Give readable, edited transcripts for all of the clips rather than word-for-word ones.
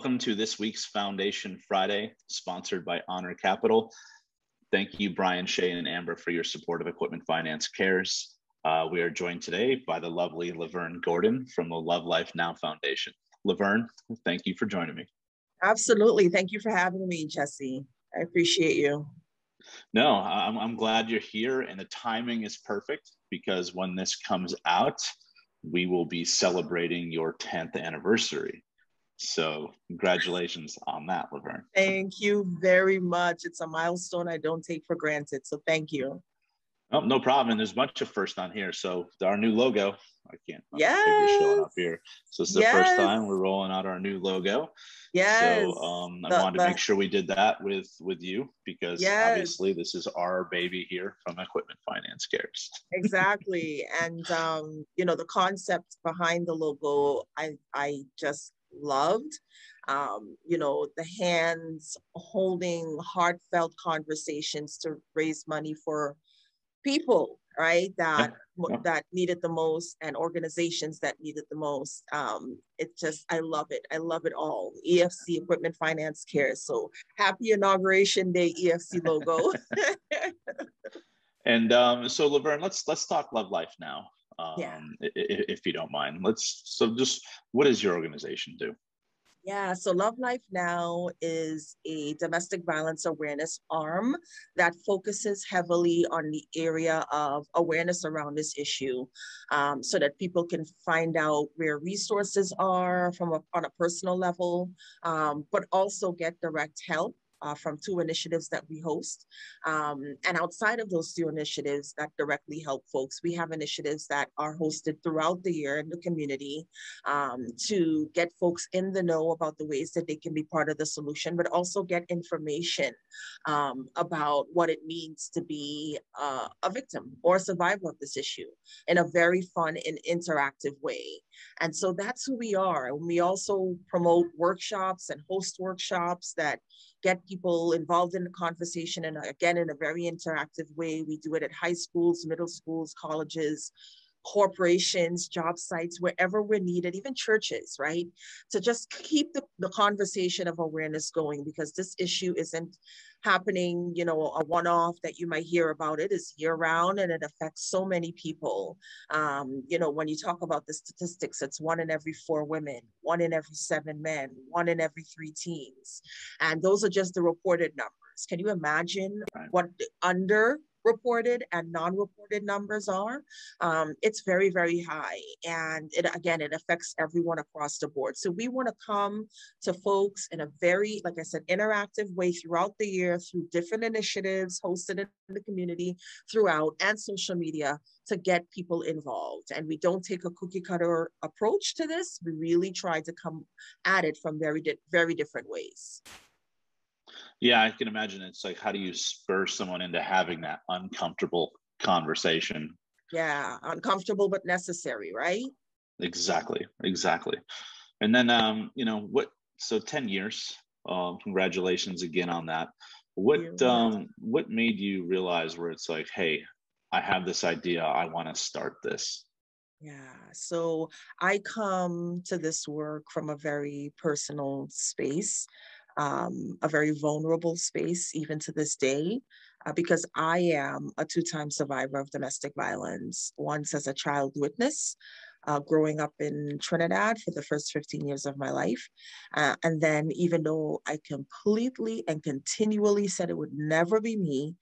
Welcome to this week's Foundation Friday, sponsored by Honor Capital. Thank you, Brian, Shay, and Amber, for your support of Equipment Finance Cares. We are joined today by the lovely Laverne Gordon from the Love Life Now Foundation. Laverne, thank you for joining me. Absolutely. Thank you for having me, Jesse. I appreciate you. No, I'm glad you're here, and the timing is perfect because when this comes out, we will be celebrating your 10th anniversary. So congratulations on that, Laverne. Thank you very much. It's a milestone I don't take for granted. So thank you. Oh, no problem. And there's a bunch of first on here. So our new logo, Yes. showing up here. So it's the first time we're rolling out our new logo. Yes. So I wanted to make sure we did that with you because obviously this is our baby here from Equipment Finance Cares. Exactly. And, the concept behind the logo, I just loved. The hands holding heartfelt conversations to raise money for people, right? That needed the most, and organizations that needed the most. I love it. I love it all. EFC, Equipment Finance Cares. So happy Inauguration Day, EFC logo. And so Laverne, let's talk Love Life now. If you don't mind. What does your organization do? Yeah, so Love Life Now is a domestic violence awareness arm that focuses heavily on the area of awareness around this issue, so that people can find out where resources are on a personal level, but also get direct help from two initiatives that we host. And outside of those two initiatives that directly help folks, we have initiatives that are hosted throughout the year in the community to get folks in the know about the ways that they can be part of the solution, but also get information about what it means to be a victim or a survivor of this issue in a very fun and interactive way. And so that's who we are. And we also promote workshops and host workshops that get people involved in the conversation. And again, in a very interactive way. We do it at high schools, middle schools, colleges, corporations, job sites, wherever we're needed, even churches, right? To just keep the conversation of awareness going, because this issue isn't happening, a one-off that you might hear about. It is year-round, and it affects so many people. When you talk about the statistics, it's 1 in every 4 women, 1 in every 7 men, 1 in every 3 teens. And those are just the reported numbers. Can you imagine what the underreported and non-reported numbers are? It's very, very high. And it affects everyone across the board. So we want to come to folks in a very, like I said, interactive way throughout the year through different initiatives hosted in the community throughout, and social media, to get people involved. And we don't take a cookie cutter approach to this. We really try to come at it from very, very different ways. Yeah, I can imagine. It's like, how do you spur someone into having that uncomfortable conversation? Yeah, uncomfortable but necessary, right? Exactly. And then, so 10 years, congratulations again on that. What made you realize where it's like, hey, I have this idea, I want to start this? Yeah, so I come to this work from a very personal space, a very vulnerable space, even to this day, because I am a 2-time survivor of domestic violence, once as a child witness, growing up in Trinidad for the first 15 years of my life. And then, even though I completely and continually said it would never be me,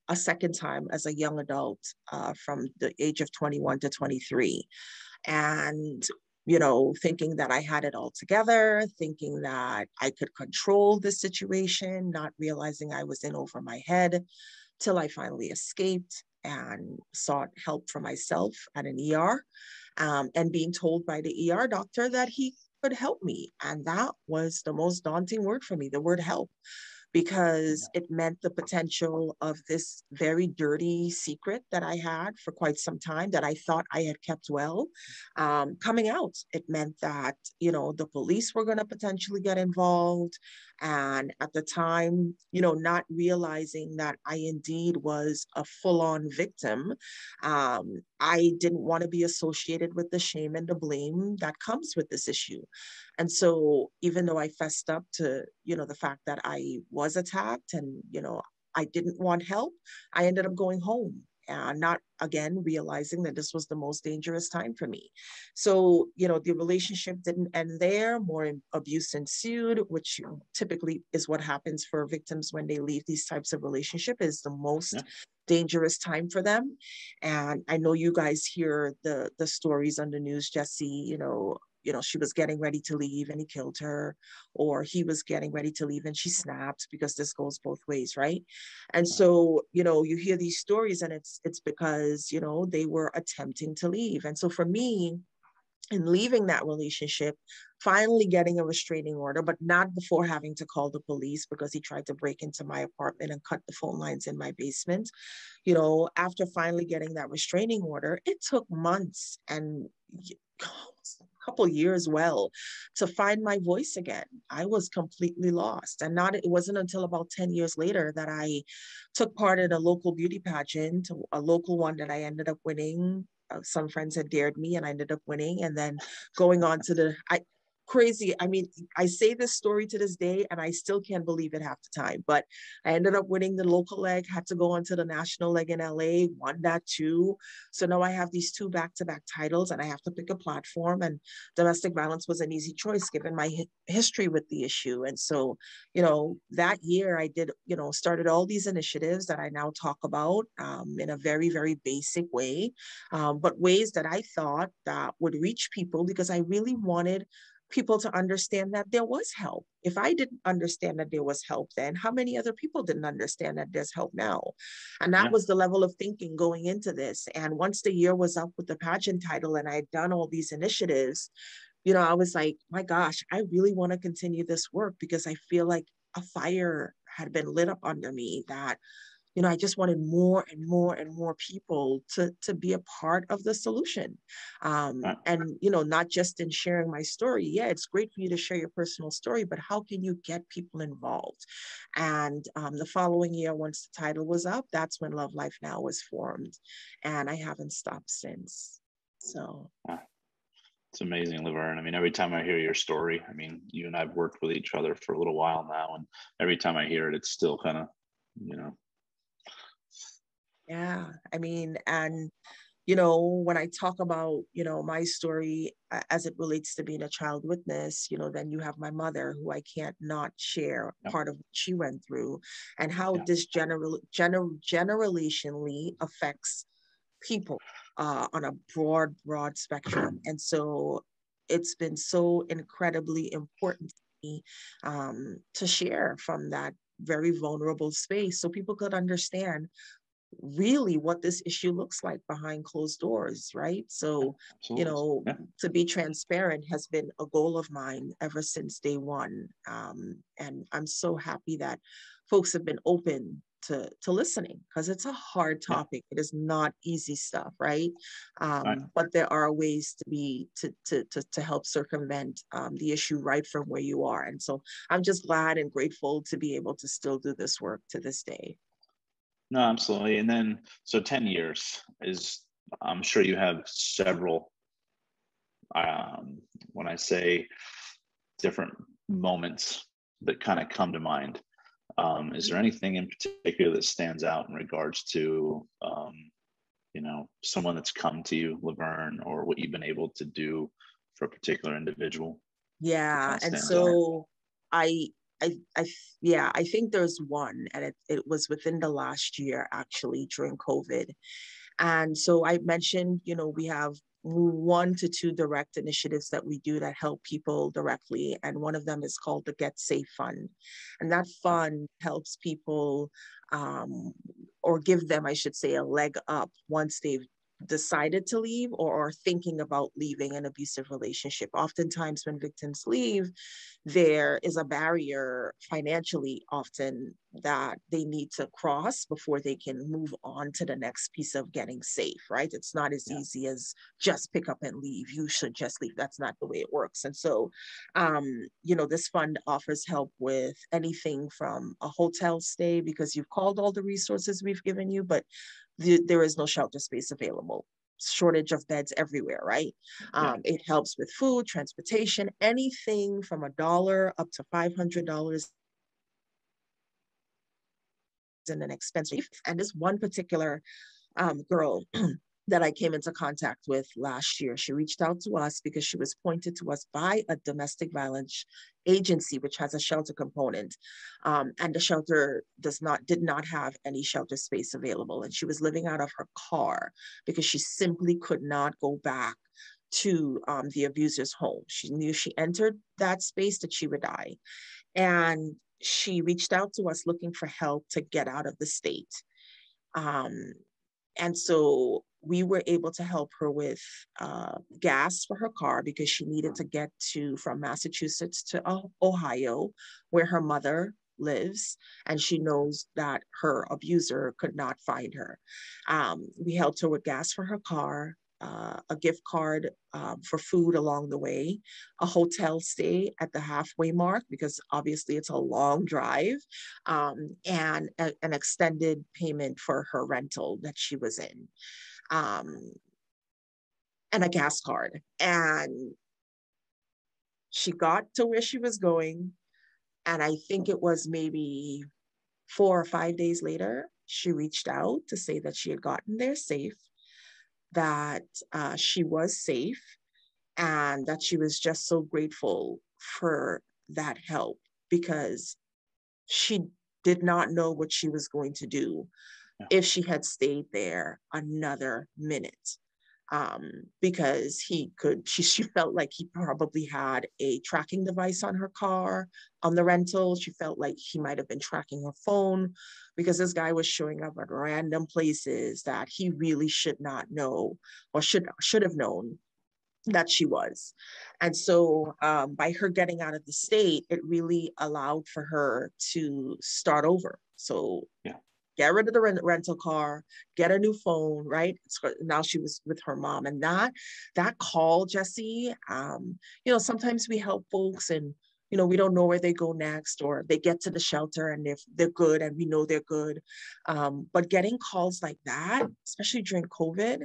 a second time as a young adult, from the age of 21 to 23. And thinking that I had it all together, thinking that I could control the situation, not realizing I was in over my head, till I finally escaped and sought help for myself at an ER, and being told by the ER doctor that he could help me. And that was the most daunting word for me, the word help, because it meant the potential of this very dirty secret that I had for quite some time that I thought I had kept well, coming out. It meant that, the police were going to potentially get involved. And at the time, not realizing that I indeed was a full-on victim, I didn't want to be associated with the shame and the blame that comes with this issue. And so even though I fessed up to, the fact that I was attacked and, I didn't want help, I ended up going home. Not again realizing that this was the most dangerous time for me. So, the relationship didn't end there. More abuse ensued, which typically is what happens for victims when they leave these types of relationship, is the most dangerous time for them. And I know you guys hear the stories on the news, Jesse, she was getting ready to leave and he killed her, or he was getting ready to leave and she snapped, because this goes both ways, right? And so, you hear these stories and it's because, they were attempting to leave. And so for me, in leaving that relationship, finally getting a restraining order, but not before having to call the police, because he tried to break into my apartment and cut the phone lines in my basement. After finally getting that restraining order, it took months and couple years to find my voice again. I was completely lost. And it wasn't until about 10 years later that I took part in a local beauty pageant, a local one that I ended up winning. Some friends had dared me and I ended up winning, and then going on to crazy. I mean, I say this story to this day and I still can't believe it half the time, but I ended up winning the local leg, had to go on to the national leg in LA, won that too. So now I have these 2 back-to-back titles and I have to pick a platform, and domestic violence was an easy choice given my history with the issue. And so, that year I did, started all these initiatives that I now talk about in a very, very basic way, but ways that I thought that would reach people, because I really wanted people to understand that there was help. If I didn't understand that there was help then, how many other people didn't understand that there's help now? And that was the level of thinking going into this. And once the year was up with the pageant title and I had done all these initiatives, I was like, my gosh, I really want to continue this work, because I feel like a fire had been lit up under me that, I just wanted more and more and more people to be a part of the solution. And, not just in sharing my story. Yeah, it's great for you to share your personal story, but how can you get people involved? And the following year, once the title was up, that's when Love Life Now was formed. And I haven't stopped since. So. It's amazing, Laverne. I mean, every time I hear your story, I mean, you and I've worked with each other for a little while now, and every time I hear it, it's still kind of, Yeah, I mean, and, when I talk about, my story as it relates to being a child witness, then you have my mother, who I can't not share part of what she went through, and how this generationally affects people on a broad spectrum. And so it's been so incredibly important to me to share from that very vulnerable space, so people could understand really what this issue looks like behind closed doors, right? So, to be transparent has been a goal of mine ever since day one. And I'm so happy that folks have been open to listening, because it's a hard topic. It is not easy stuff, right? But there are ways to help circumvent the issue right from where you are. And so I'm just glad and grateful to be able to still do this work to this day. No, absolutely. And then, so 10 years is, I'm sure you have several, when I say different moments that kind of come to mind, is there anything in particular that stands out in regards to, someone that's come to you, Laverne, or what you've been able to do for a particular individual? Yeah. And so I think there's one, and it was within the last year, actually, during COVID. And so I mentioned, we have 1 to 2 direct initiatives that we do that help people directly. And one of them is called the Get Safe Fund. And that fund helps people, or give them, I should say, a leg up once they've decided to leave or are thinking about leaving an abusive relationship. Oftentimes when victims leave, there is a barrier financially often that they need to cross before they can move on to the next piece of getting safe, right? It's not as easy as just pick up and leave. You should just leave. That's not the way it works. And so, this fund offers help with anything from a hotel stay, because you've called all the resources we've given you, but there is no shelter space available. Shortage of beds everywhere, right? It helps with food, transportation, anything from $1 up to $500 in an expense. And this one particular girl that I came into contact with last year, she reached out to us because she was pointed to us by a domestic violence agency, which has a shelter component. And the shelter did not have any shelter space available. And she was living out of her car because she simply could not go back to the abuser's home. She knew she entered that space that she would die. And she reached out to us looking for help to get out of the state. And so we were able to help her with gas for her car because she needed to get from Massachusetts to Ohio, where her mother lives, and she knows that her abuser could not find her. We helped her with gas for her car, a gift card for food along the way, a hotel stay at the halfway mark, because obviously it's a long drive, and an extended payment for her rental that she was in, and a gas card. And she got to where she was going, and I think it was maybe 4 or 5 days later, she reached out to say that she had gotten there safe, that she was safe, and that she was just so grateful for that help, because she did not know what she was going to do if she had stayed there another minute. Because she felt like he probably had a tracking device on her car, on the rental. She felt like he might have been tracking her phone, because this guy was showing up at random places that he really should not know, or should have known that she was. And so by her getting out of the state, it really allowed for her to start over. So get rid of the rental car, get a new phone, right? Now she was with her mom. And that call, Jesse, sometimes we help folks and, we don't know where they go next, or they get to the shelter and they're good and we know they're good. But getting calls like that, especially during COVID,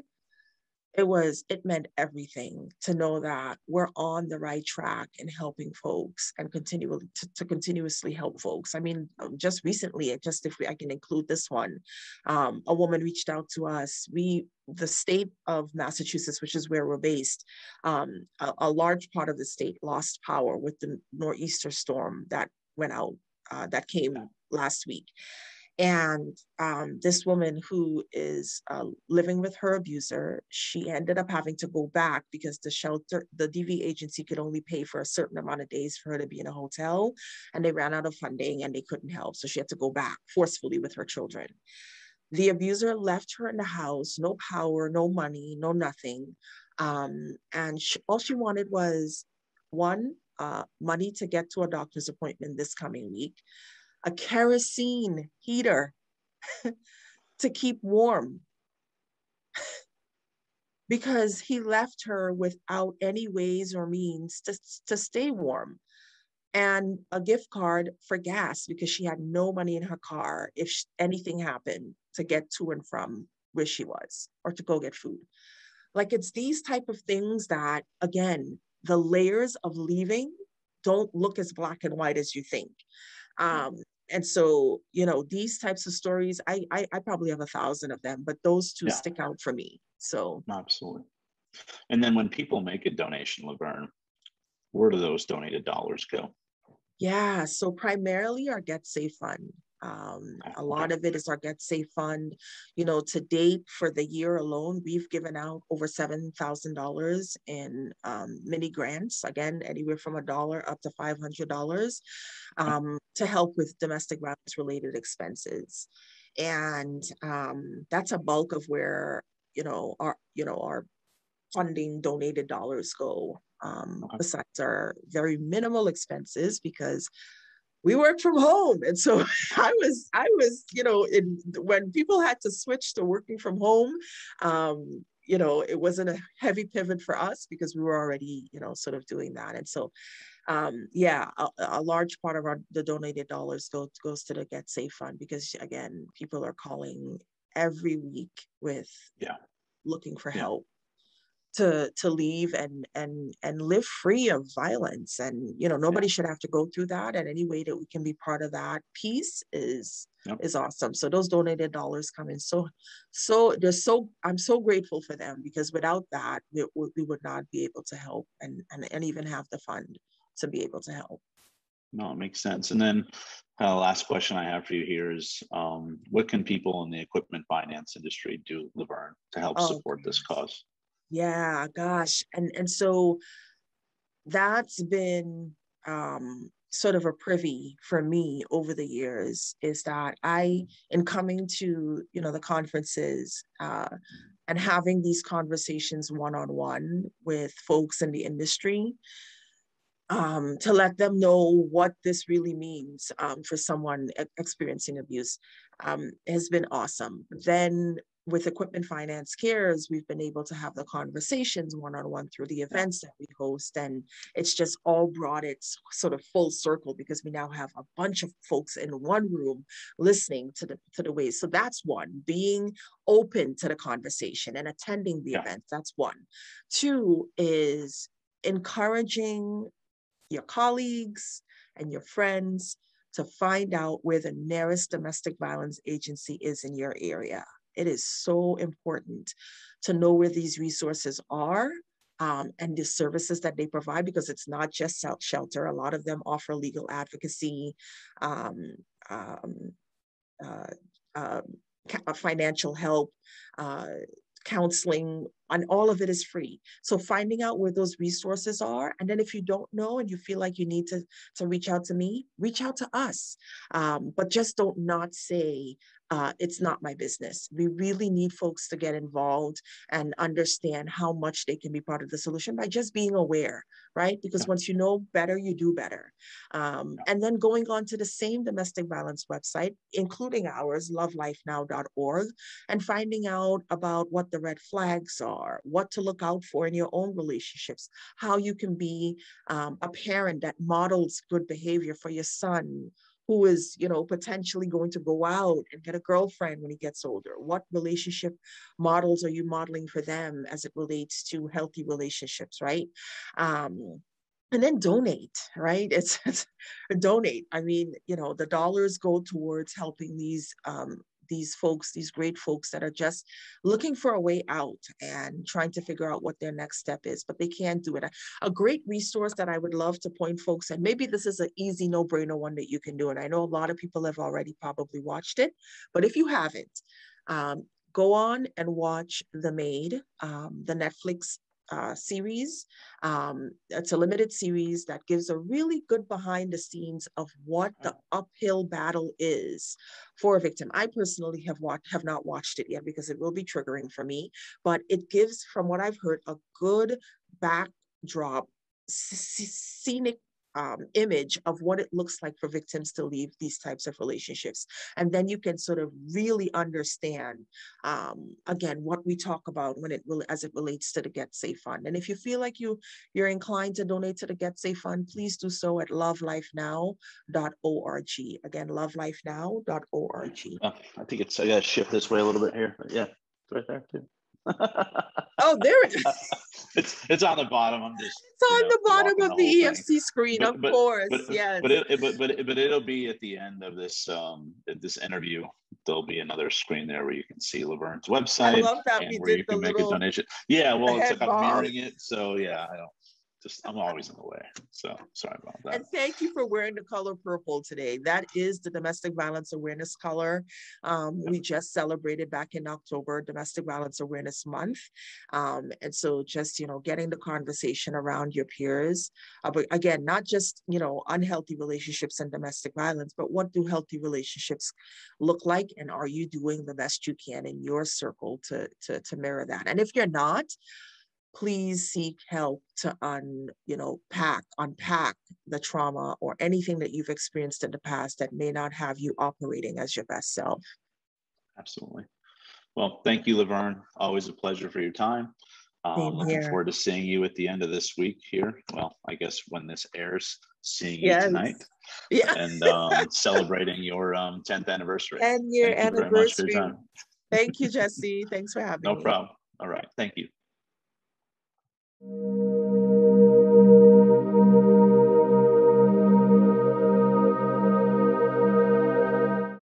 it meant everything to know that we're on the right track in helping folks and continuously help folks. I mean, just recently, I can include this one, a woman reached out to us. The state of Massachusetts, which is where we're based, a large part of the state lost power with the nor'easter storm that went out, that came last week. And this woman who is living with her abuser, she ended up having to go back because the DV agency could only pay for a certain amount of days for her to be in a hotel, and they ran out of funding and they couldn't help. So she had to go back forcefully with her children. The abuser left her in the house, no power, no money, no nothing. And all she wanted was money to get to a doctor's appointment this coming week, a kerosene heater to keep warm, because he left her without any ways or means to stay warm, and a gift card for gas because she had no money in her car if anything happened to get to and from where she was, or to go get food. Like, it's these type of things that, again, the layers of leaving don't look as black and white as you think. And so, these types of stories, I probably have 1,000 of them, but those two stick out for me. So absolutely. And then when people make a donation, Laverne, where do those donated dollars go? Yeah, so primarily our Get Safe Fund. A lot of it is our Get Safe Fund. To date, for the year alone, we've given out over $7,000 in mini grants, again, anywhere from $1 up to $500, to help with domestic violence related expenses. And that's a bulk of where, our funding donated dollars go, besides our very minimal expenses, because we work from home. And so I was, when people had to switch to working from home, it wasn't a heavy pivot for us because we were already, sort of doing that. And so, a large part of the donated dollars goes to the Get Safe Fund, because again, people are calling every week with looking for help to leave and live free of violence. And nobody should have to go through that, and any way that we can be part of that piece is awesome. So those donated dollars come in I'm so grateful for them, because without that we would not be able to help and even have the fund to be able to help. No, it makes sense. And then last question I have for you here is, what can people in the equipment finance industry do, Laverne, to help support this cause? Yeah, gosh. And so that's been sort of a privy for me over the years, is that in coming to, the conferences and having these conversations one-on-one with folks in the industry, to let them know what this really means for someone experiencing abuse has been awesome. Then with Equipment Finance Cares, we've been able to have the conversations one-on-one through the events that we host. And it's just all brought it sort of full circle, because we now have a bunch of folks in one room listening to the ways. So that's one, being open to the conversation and attending the events. That's one. Two is encouraging your colleagues and your friends to find out where the nearest domestic violence agency is in your area. It is so important to know where these resources are and the services that they provide, because it's not just shelter. A lot of them offer legal advocacy, financial help, counseling, and all of it is free. So finding out where those resources are, and then if you don't know and you feel like you need to reach out to me, reach out to us. But just don't not say, it's not my business. We really need folks to get involved and understand how much they can be part of the solution by just being aware, right? Because once you know better, you do better. And then going on to the same domestic violence website, including ours, lovelifenow.org, and finding out about what the red flags are, what to look out for in your own relationships, how you can be a parent that models good behavior for your son, who is, potentially going to go out and get a girlfriend when he gets older. What relationship models are you modeling for them as it relates to healthy relationships, right? And then donate, right? It's donate. I mean, the dollars go towards helping these folks, these great folks that are just looking for a way out and trying to figure out what their next step is, but they can't do it. A great resource that I would love to point folks, and maybe this is an easy no-brainer one that you can do, and I know a lot of people have already probably watched it, but if you haven't, go on and watch The Maid, the Netflix series. It's a limited series that gives a really good behind the scenes of what the uphill battle is for a victim. I personally have not watched it yet because it will be triggering for me, but it gives, from what I've heard, a good backdrop, scenic image of what it looks like for victims to leave these types of relationships. And then you can sort of really understand, again, what we talk about as it relates to the Get Safe Fund. And if you feel like you're inclined to donate to the Get Safe Fund, please do so at lovelifenow.org. Again, lovelifenow.org. I think I got to shift this way a little bit here, but yeah, it's right there too. Oh, there it is. It's on the bottom. I'm just. It's on the bottom of the EFC screen, of course. Yes. But it'll be at the end of this this interview. There'll be another screen there where you can see Laverne's website. I love that we did the make a donation. Yeah, well, it's like I'm mirroring it, so yeah, I'm always in the way. So sorry about that. And thank you for wearing the color purple today. That is the Domestic Violence Awareness color. We just celebrated back in October, Domestic Violence Awareness Month. And so just, getting the conversation around your peers. But again, not just, unhealthy relationships and domestic violence, but what do healthy relationships look like? And are you doing the best you can in your circle to mirror that? And if you're not, please seek help to unpack the trauma or anything that you've experienced in the past that may not have you operating as your best self. Absolutely. Well, thank you, Laverne. Always a pleasure for your time. Looking forward to seeing you at the end of this week here. Well, I guess when this airs, seeing you tonight. Yeah. And celebrating your 10th anniversary. 10-year anniversary. Thank you very much for your time. Thank you, Jesse. Thanks for having me. No problem. All right. Thank you.